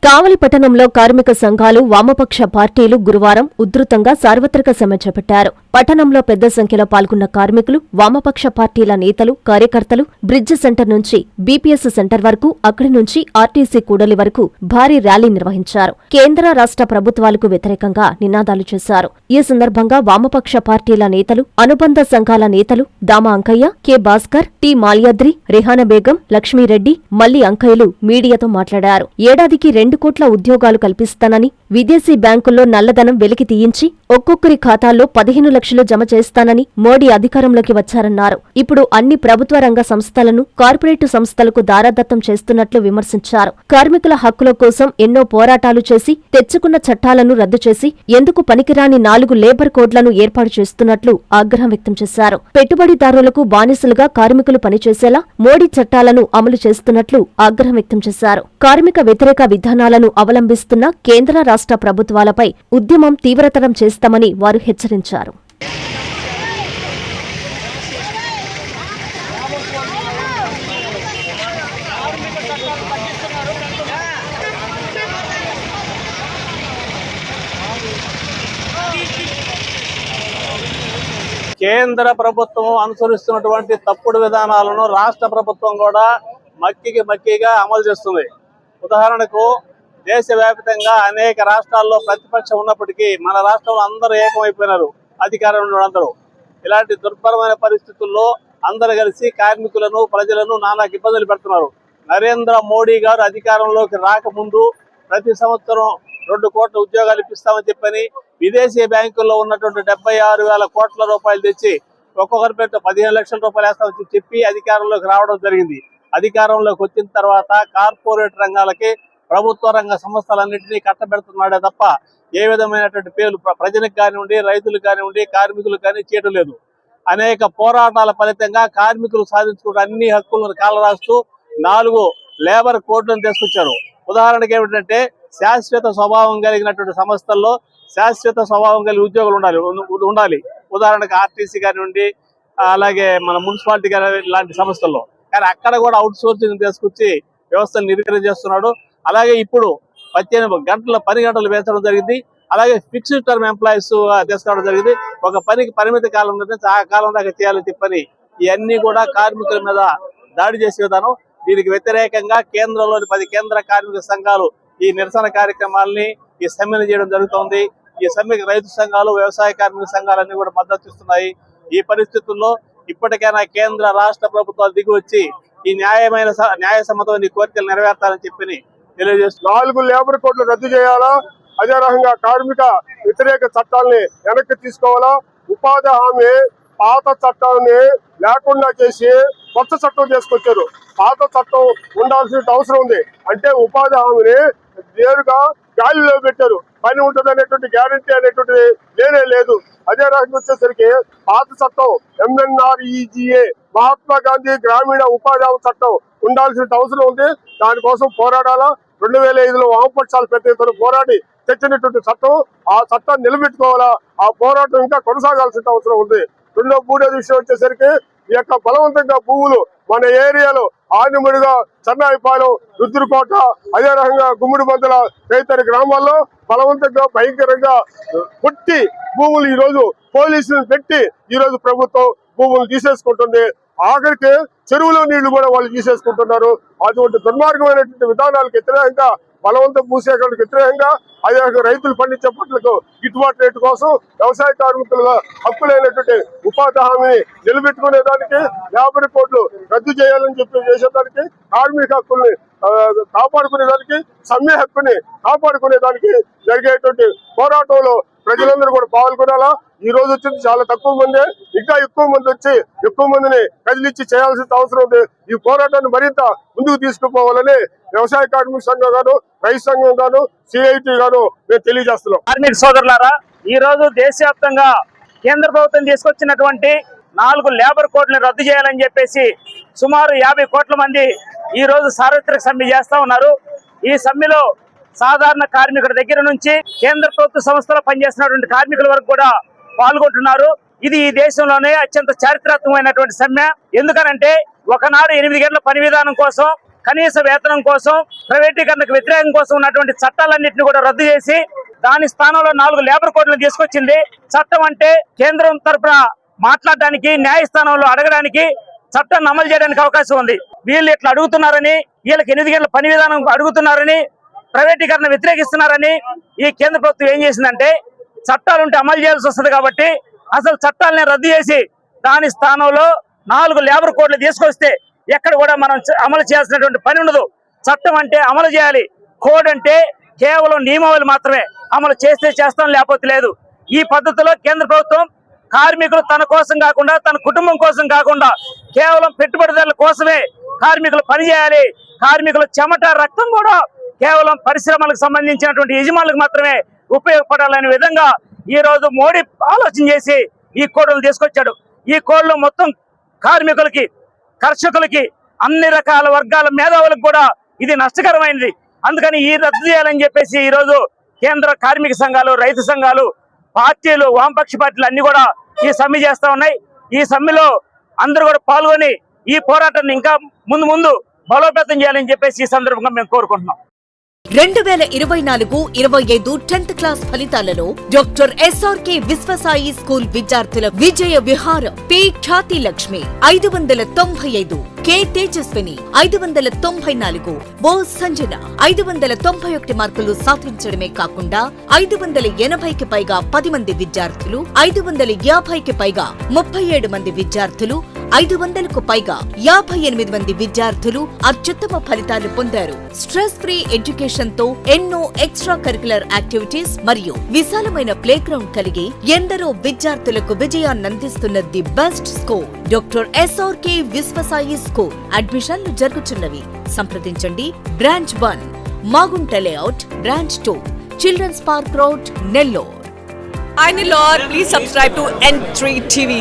కావలి పట్టణంలో కార్మిక సంఘాలు, వామపక్ష పార్టీలు గురువారం ఉధృతంగా సార్వత్రిక సమ్మె చేపట్టారు. పట్టణంలో పెద్ద సంఖ్యలో పాల్గొన్న కార్మికులు, వామపక్ష పార్టీల నేతలు, కార్యకర్తలు బ్రిడ్జ్ సెంటర్ నుంచి బీపీఎస్ సెంటర్ వరకు, అక్కడి నుంచి ఆర్టీసీ కూడలి వరకు భారీ ర్యాలీ నిర్వహించారు. కేంద్ర, రాష్ట్ర ప్రభుత్వాలకు వ్యతిరేకంగా నినాదాలు చేశారు. ఈ సందర్భంగా వామపక్ష పార్టీల నేతలు, అనుబంధ సంఘాల నేతలు దామ అంకయ్య, కె భాస్కర్, టి మాల్యాద్రి, రెహానా బేగం, లక్ష్మీరెడ్డి, మల్లి అంకయ్యలు మీడియాతో మాట్లాడారు. ఏడాదికి 2 కోట్ల ఉద్యోగాలు కల్పిస్తానని, విదేశీ బ్యాంకుల్లో నల్లధనం వెలికి తీయించి ఒక్కొక్కరి ఖాతాల్లో 15 లక్షలు జమ చేస్తానని మోడీ అధికారంలోకి వచ్చారన్నారు. ఇప్పుడు అన్ని ప్రభుత్వ రంగ సంస్థలను కార్పొరేట్ సంస్థలకు దారాదత్తం చేస్తున్నట్లు విమర్శించారు. కార్మికుల హక్కుల కోసం ఎన్నో పోరాటాలు చేసి తెచ్చుకున్న చట్టాలను రద్దు చేసి ఎందుకు పనికిరాని 4 లేబర్ కోడ్లను ఏర్పాటు చేస్తున్నట్లు ఆగ్రహం వ్యక్తం చేశారు. పెట్టుబడిదారులకు బానిసలుగా కార్మికులు పనిచేసేలా మోడీ చట్టాలను అమలు చేస్తున్నట్లు ఆగ్రహం వ్యక్తం చేశారు. కార్మిక వ్యతిరేక విధానాలను అవలంబిస్తున్న కేంద్ర, రాష్ట్ర ప్రభుత్వాలపై ఉద్యమం తీవ్రతరం చేస్తామని వారు హెచ్చరించారు. కేంద్ర ప్రభుత్వం అనుసరిస్తున్నటువంటి తప్పుడు విధానాలను రాష్ట్ర ప్రభుత్వం కూడా మక్కిగా అమలు చేస్తుంది. ఉదాహరణకు దేశవ్యాప్తంగా అనేక రాష్ట్రాల్లో ప్రతిపక్షం ఉన్నప్పటికీ మన రాష్ట్రంలో అందరూ ఏకమైపోయినారు. అధికారంలో అందరూ ఇలాంటి దుర్భరమైన పరిస్థితుల్లో అందరూ కలిసి కార్మికులను, ప్రజలను నానా ఇబ్బందులు పెడుతున్నారు. నరేంద్ర మోడీ గారు అధికారంలోకి రాకముందు ప్రతి సంవత్సరం 2 కోట్ల ఉద్యోగాలు ఇప్పిస్తామని చెప్పని విదేశీ బ్యాంకుల్లో ఉన్నటువంటి 76,000 కోట్ల రూపాయలు తెచ్చి ఒక్కొక్కరి పేరుతో 15 లక్షల రూపాయలు వేస్తామని చెప్పి అధికారంలోకి రావడం జరిగింది. అధికారంలోకి వచ్చిన తర్వాత కార్పొరేట్ రంగాలకి ప్రభుత్వ రంగ సంస్థలన్నింటినీ కట్టబెడుతున్నాడే తప్ప ఏ విధమైనటువంటి పేర్లు ప్రజలకు కానివ్వండి, రైతులకు కానివ్వండి, కార్మికులకు కానీ చేయడం లేదు. అనేక పోరాటాల ఫలితంగా కార్మికులు సాధించుకున్న అన్ని హక్కులను కాలరాస్తూ 4 లేబర్ కోడ్లను తీసుకొచ్చారు. ఉదాహరణకు ఏమిటంటే శాశ్వత స్వభావం కలిగినటువంటి సంస్థల్లో శాశ్వత స్వభావం కలిగి ఉద్యోగులు ఉండాలి. ఉదాహరణకు ఆర్టీసీ కానివ్వండి, అలాగే మన మున్సిపాలిటీ లాంటి సంస్థల్లో. కానీ అక్కడ కూడా అవుట్ సోర్సింగ్ తీసుకొచ్చి వ్యవస్థను నిర్వీర్యం చేస్తున్నాడు. అలాగే ఇప్పుడు 18 పని గంటలు పెంచడం జరిగింది. అలాగే ఫిక్స్డ్ టర్మ్ ఎంప్లాయీస్ తీసుకోవడం జరిగింది. ఒక పనికి పరిమితి కాలం ఉంటుంది, ఆ కాలం దాకా చేయాలని చెప్పని ఇవన్నీ కూడా కార్మికుల మీద దాడి చేసే విధానం. దీనికి వ్యతిరేకంగా కేంద్రంలోని 10 కేంద్ర కార్మిక సంఘాలు ఈ నిరసన కార్యక్రమాలని, ఈ సమ్మెను చేయడం జరుగుతోంది. ఈ సమ్మెకి రైతు సంఘాలు, వ్యవసాయ కార్మిక సంఘాలన్నీ కూడా మద్దతు ఇస్తున్నాయి. ఈ పరిస్థితుల్లో ఇప్పటికైనా కేంద్ర, రాష్ట్ర ప్రభుత్వాలు దిగి వచ్చి ఈ న్యాయసమ్మతమైన కోరికలు నెరవేర్తాలని చెప్పి తెలియజేస్తున్నారు. 4 లేబర్ కోడ్లు రద్దు చేయాలా, అదే రకంగా కార్మిక వ్యతిరేక చట్టాలని వెనక్కి తీసుకోవాలా, ఉపాధి హామీ పాత చట్టాన్ని లేకుండా చేసి కొత్త చట్టం చేసుకొచ్చారు. పాత చట్టం ఉండాల్సిన అవసరం ఉంది. అంటే ఉపాధి హామీని నేరుగా గాలిలో పెట్టారు. పని ఉంటుంది అనేటువంటి గ్యారంటీ అనేటువంటిది లేనే లేదు. అదే రకంగా వచ్చేసరికి పాత చట్టం MNREGA మహాత్మా గాంధీ గ్రామీణ ఉపాధి హామీ చట్టం ఉండాల్సిన అవసరం ఉంది. దానికోసం పోరాడాలా. 2005లో వామపక్షాలు పెద్ద ఎత్తున పోరాడి తెచ్చినటువంటి చట్టం, ఆ చట్టాన్ని నిలబెట్టుకోవాలా. ఆ పోరాటం ఇంకా కొనసాగాల్సిన అవసరం ఉంది. మూడోది విషయం వచ్చేసరికి ఈ యొక్క బలవంతంగా భూములు మన ఏరియాలో ఆనిముడిగా, చెన్నాయిపాలెం, రుద్రకోట, అదే రకంగా గుమ్మిడి బందల తదితర గ్రామాల్లో బలవంతంగా భయంకరంగా కొట్టి భూములు ఈ రోజు పోలీసులు పెట్టి ఈ రోజు ప్రభుత్వం భూములు తీసేసుకుంటుంది. ఆఖరికి చెరువులో నీళ్లు కూడా వాళ్ళు తీసేసుకుంటున్నారు. అటువంటి దుర్మార్గమైనటువంటి విధానాలకు వ్యతిరేకంగా, బలవంతం భూసేకరణకు వ్యతిరేకంగా, అదే రైతులు పండించే పంటలకు గిట్టుబాటు రేటు కోసం, వ్యవసాయ కార్మికుల హక్కులైనటువంటి ఉపాధి హామీని నిలబెట్టుకునే దానికి 50 కోట్లు రద్దు చేయాలని చెప్పి చేసేదానికి, కార్మిక హక్కుల్ని కాపాడుకునే దానికి, సమ్మె హక్కుని కాపాడుకునే దానికి జరిగేటువంటి పోరాటంలో ప్రజలందరూ కూడా పాల్గొనాలా. ఈ రోజు వచ్చింది చాలా తక్కువ మంది, ఇంకా ఎక్కువ మంది వచ్చి ఎక్కువ మందిని కదిలిచ్చి చేయాల్సిన అవసరం ఉంది. ఈ పోరాటాన్ని మరింత ముందుకు తీసుకుపోవాలని వ్యవసాయ కార్మిక సంఘం గాను, రైతు సంఘం గాను, CIT గాను మేము తెలియజేస్తున్నాం. కార్మిక సోదరులారా, ఈ రోజు దేశవ్యాప్తంగా కేంద్ర ప్రభుత్వం తీసుకొచ్చినటువంటి 4 లేబర్ కోడ్లను రద్దు చేయాలని చెప్పేసి సుమారు 50 కోట్ల మంది ఈ రోజు సార్వత్రిక సమ్మె చేస్తా ఉన్నారు. ఈ సమ్మెలో సాధారణ కార్మికుల దగ్గర నుంచి కేంద్ర ప్రభుత్వ సంస్థలో పనిచేస్తున్నటువంటి కార్మికుల వరకు కూడా పాల్గొంటున్నారు. ఇది ఈ దేశంలోనే అత్యంత చారిత్రాత్మకమైనటువంటి సమ్మె. ఎందుకనంటే ఒకనాడు 8 గంటల పని విధానం కోసం కనీస వేతనం కోసం, ప్రైవేటీకరణకు వ్యతిరేకం కోసం ఉన్నటువంటి చట్టాలన్నింటినీ కూడా రద్దు చేసి దాని స్థానంలో 4 లేబర్ కోడ్లను తీసుకొచ్చింది. చట్టం అంటే కేంద్రం తరపున మాట్లాడడానికి, న్యాయస్థానంలో అడగడానికి, చట్టాన్ని అమలు చేయడానికి అవకాశం ఉంది. వీళ్ళు ఇట్లా అడుగుతున్నారని, వీళ్ళకి 8 గంటల పని విధానం అడుగుతున్నారని, ప్రైవేటీకరణ వ్యతిరేకిస్తున్నారని ఈ కేంద్ర ప్రభుత్వం ఏం చేసిందంటే చట్టాలు ఉంటే అమలు చేయాల్సి వస్తుంది కాబట్టి అసలు చట్టాలని రద్దు చేసి దాని స్థానంలో 4 లేబర్ కోడ్లు తీసుకొస్తే ఎక్కడ కూడా మనం అమలు చేయాల్సినటువంటి పని ఉండదు. చట్టం అంటే అమలు చేయాలి, కోడ్ అంటే కేవలం నియమావళి మాత్రమే. అమలు చేస్తే చేస్తాం, లేకపోతే లేదు. ఈ పద్ధతిలో కేంద్ర ప్రభుత్వం కార్మికులు తన కోసం కాకుండా, తన కుటుంబం కోసం కాకుండా కేవలం పెట్టుబడిదారుల కోసమే కార్మికులు పనిచేయాలి. కార్మికుల చెమట, రక్తం కూడా కేవలం పరిశ్రమలకు సంబంధించినటువంటి యజమానులకు మాత్రమే ఉపయోగపడాలనే విధంగా ఈ రోజు మోడీ ఆలోచన చేసి ఈ కోడ్లను తీసుకొచ్చాడు. ఈ కోడ్లు మొత్తం కార్మికులకి, కర్షకులకి, అన్ని రకాల వర్గాల మేధావులకు కూడా ఇది నష్టకరమైనది. అందుకని ఈ రద్దు చేయాలని చెప్పేసి ఈ రోజు కేంద్ర కార్మిక సంఘాలు, రైతు సంఘాలు, పార్టీలు, వామపక్ష పార్టీలు అన్ని కూడా ఈ సమ్మె చేస్తా ఉన్నాయి. ఈ సమ్మెలో అందరూ కూడా పాల్గొని ఈ పోరాటాన్ని ఇంకా ముందు బలోపేతం చేయాలని చెప్పేసి ఈ సందర్భంగా మేము కోరుకుంటున్నాం. 2024-25 10th క్లాస్ ఫలితాలలో డాక్టర్ ఎస్ఆర్కే విశ్వసాయి స్కూల్ విద్యార్థుల విజయ విహారం. పి ఖ్యాతి లక్ష్మి 595, కె తేజస్విని 594, ఓ సంజన 591 మార్కులు సాధించడమే కాకుండా 580కి పైగా 10 మంది విద్యార్థులు, 550కి పైగా 37 మంది విద్యార్థులు, 500కు పైగా 58 మంది విద్యార్థులు అత్యుత్తమ ఫలితాలు పొందారు. స్ట్రెస్ ఫ్రీ ఎడ్యుకేషన్ తో ఎన్నో ఎక్స్ట్రా కరికులర్ యాక్టివిటీస్ మరియు విశాలమైన ప్లే గ్రౌండ్ కలిగి ఎందరో విద్యార్థులకు విజయాన్నందిస్తున్న the best school doctor SRK Vishwasai school. అడ్మిషన్లు జరుగుతున్నవి. సంప్రదించండి. Branch 1 Magunta layout, branch 2 children's park road, Nellore. I'm Lord. Please subscribe to N3 TV.